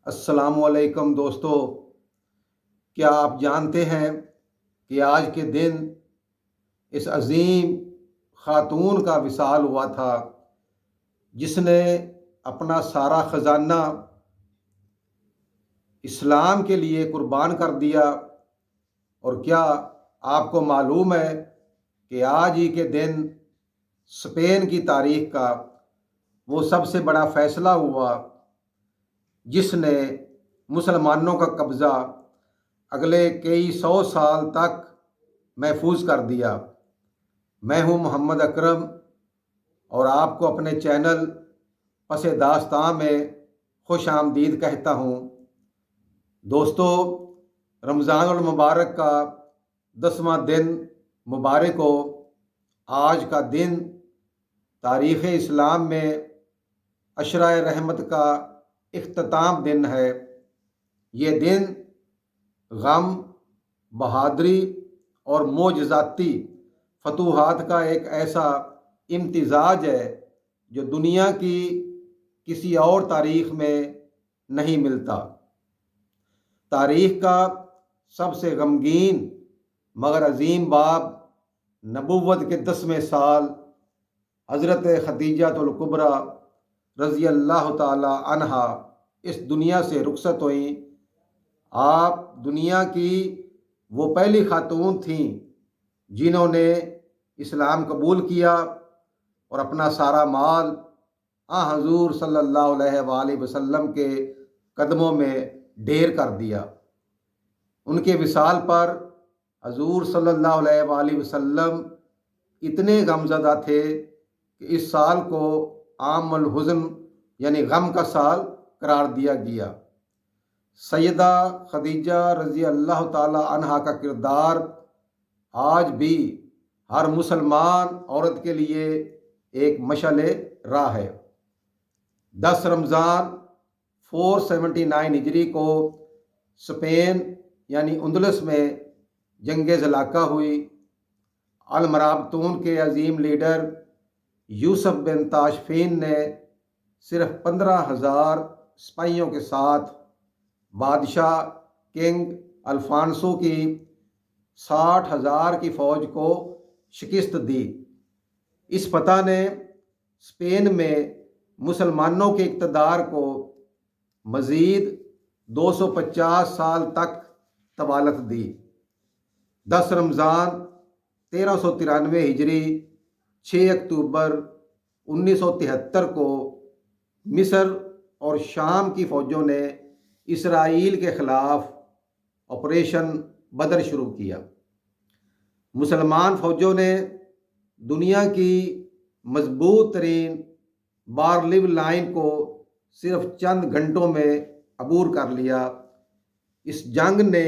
السلام علیکم دوستو، کیا آپ جانتے ہیں کہ آج کے دن اس عظیم خاتون کا وصال ہوا تھا جس نے اپنا سارا خزانہ اسلام کے لیے قربان کر دیا؟ اور کیا آپ کو معلوم ہے کہ آج ہی کے دن اسپین کی تاریخ کا وہ سب سے بڑا فیصلہ ہوا جس نے مسلمانوں کا قبضہ اگلے کئی سو سال تک محفوظ کر دیا۔ میں ہوں محمد اکرم اور آپ کو اپنے چینل پس داستاں میں خوش آمدید کہتا ہوں۔ دوستو، رمضان المبارک کا 10واں دن مبارک ہو۔ آج کا دن تاریخ اسلام میں عشرہ رحمت کا اختتام دن ہے۔ یہ دن غم، بہادری اور معجزاتی فتوحات کا ایک ایسا امتزاج ہے جو دنیا کی کسی اور تاریخ میں نہیں ملتا۔ تاریخ کا سب سے غمگین مگر عظیم باب، نبوت کے 10ویں سال، حضرت خدیجہ الکبریٰ رضی اللہ تعالی عنہا اس دنیا سے رخصت ہوئیں۔ آپ دنیا کی وہ پہلی خاتون تھیں جنہوں نے اسلام قبول کیا اور اپنا سارا مال حضور صلی اللہ علیہ وآلہ وسلم کے قدموں میں ڈھیر کر دیا۔ ان کے وصال پر حضور صلی اللہ علیہ وآلہ وسلم اتنے غمزدہ تھے کہ اس سال کو عام الحزن یعنی غم کا سال قرار دیا گیا۔ سیدہ خدیجہ رضی اللہ تعالی عنہا کا کردار آج بھی ہر مسلمان عورت کے لیے ایک مشعل راہ ہے۔ 10 رمضان 479 ہجری کو اسپین یعنی اندلس میں جنگ زلاقہ ہوئی۔ المرابطون کے عظیم لیڈر یوسف بن تاشفین نے صرف 15,000 سپاہیوں کے ساتھ بادشاہ کنگ الفانسو کی 60,000 کی فوج کو شکست دی۔ اس فتح نے اسپین میں مسلمانوں کے اقتدار کو مزید 250 سال تک طوالت دی۔ 10 رمضان 1393 ہجری 6 اکتوبر 1973 کو مصر اور شام کی فوجوں نے اسرائیل کے خلاف آپریشن بدر شروع کیا۔ مسلمان فوجوں نے دنیا کی مضبوط ترین بارلیو لائن کو صرف چند گھنٹوں میں عبور کر لیا۔ اس جنگ نے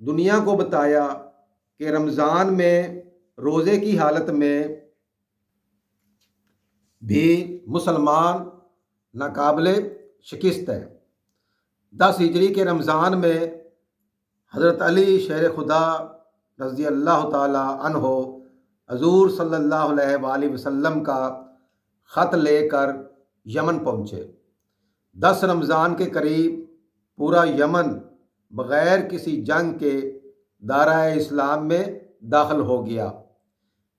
دنیا کو بتایا کہ رمضان میں روزے کی حالت میں بھی مسلمان ناقابل شکست ہے۔ 10 ہجری کے رمضان میں حضرت علی شیر خدا رضی اللہ تعالی عنہ حضور صلی اللہ علیہ وآلہ وسلم کا خط لے کر یمن پہنچے۔ 10 رمضان کے قریب پورا یمن بغیر کسی جنگ کے دائرۂ اسلام میں داخل ہو گیا۔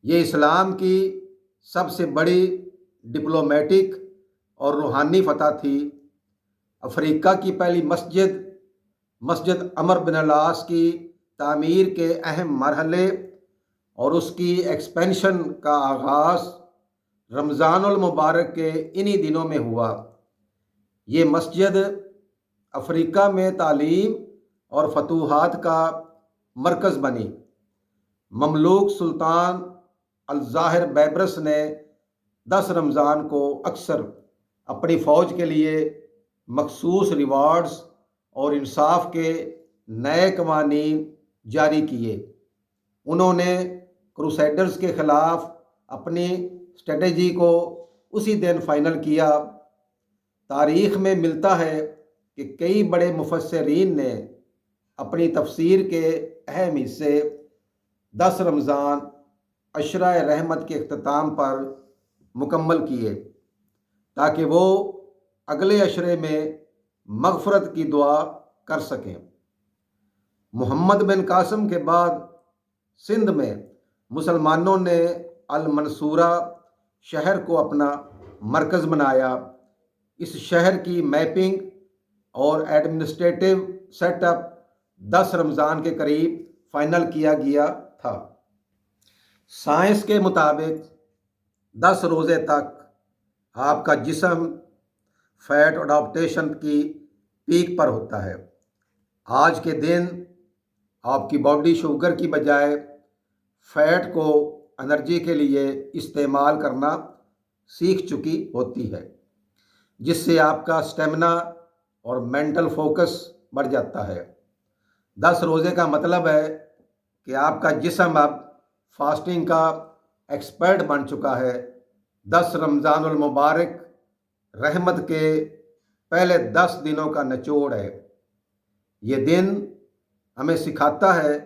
یہ اسلام کی سب سے بڑی ڈپلومیٹک اور روحانی فتح تھی۔ افریقہ کی پہلی مسجد عمر بن العاص کی تعمیر کے اہم مرحلے اور اس کی ایکسپینشن کا آغاز رمضان المبارک کے انہی دنوں میں ہوا۔ یہ مسجد افریقہ میں تعلیم اور فتوحات کا مرکز بنی۔ مملوک سلطان الظاہر بیبرس نے 10 رمضان کو اکثر اپنی فوج کے لیے مخصوص ریوارڈز اور انصاف کے نئے قوانین جاری کیے۔ انہوں نے کروسیڈرز کے خلاف اپنی اسٹریٹجی کو اسی دن فائنل کیا۔ تاریخ میں ملتا ہے کہ کئی بڑے مفسرین نے اپنی تفسیر کے اہم حصے 10 رمضان عشرہ رحمت کے اختتام پر مکمل کیے تاکہ وہ اگلے عشرے میں مغفرت کی دعا کر سکیں۔ محمد بن قاسم کے بعد سندھ میں مسلمانوں نے المنصورہ شہر کو اپنا مرکز بنایا۔ اس شہر کی میپنگ اور ایڈمنسٹریٹو سیٹ اپ 10 رمضان کے قریب فائنل کیا گیا تھا۔ سائنس کے مطابق 10 روزے تک آپ کا جسم فیٹ اڈاپٹیشن کی پیک پر ہوتا ہے۔ آج کے دن آپ کی باڈی شوگر کی بجائے فیٹ کو انرجی کے لیے استعمال کرنا سیکھ چکی ہوتی ہے، جس سے آپ کا اسٹیمنا اور مینٹل فوکس بڑھ جاتا ہے۔ 10 روزے کا مطلب ہے کہ آپ کا جسم اب فاسٹنگ کا ایکسپرٹ بن چکا ہے۔ 10 رمضان المبارک رحمت کے پہلے 10 دنوں کا نچوڑ ہے۔ یہ دن ہمیں سکھاتا ہے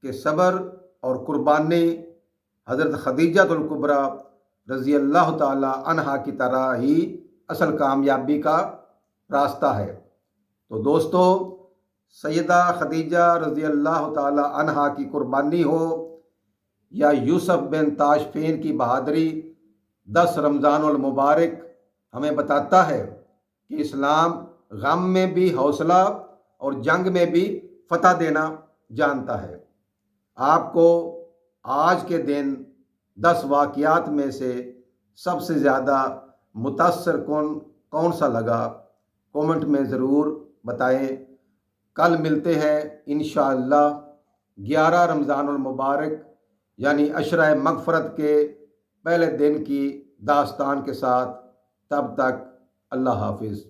کہ صبر اور قربانی حضرت خدیجہ الکبریٰ رضی اللہ تعالی عنہا کی طرح ہی اصل کامیابی کا راستہ ہے۔ تو دوستو، سیدہ خدیجہ رضی اللہ تعالی عنہا کی قربانی ہو یا یوسف بن تاشفین کی بہادری، 10 رمضان المبارک ہمیں بتاتا ہے کہ اسلام غم میں بھی حوصلہ اور جنگ میں بھی فتح دینا جانتا ہے۔ آپ کو آج کے دن 10 واقعات میں سے سب سے زیادہ متاثر کون سا لگا؟ کومنٹ میں ضرور بتائیں۔ کل ملتے ہیں انشاءاللہ 11 رمضان المبارک یعنی عشرہ مغفرت کے پہلے دن کی داستان کے ساتھ۔ تب تک اللہ حافظ۔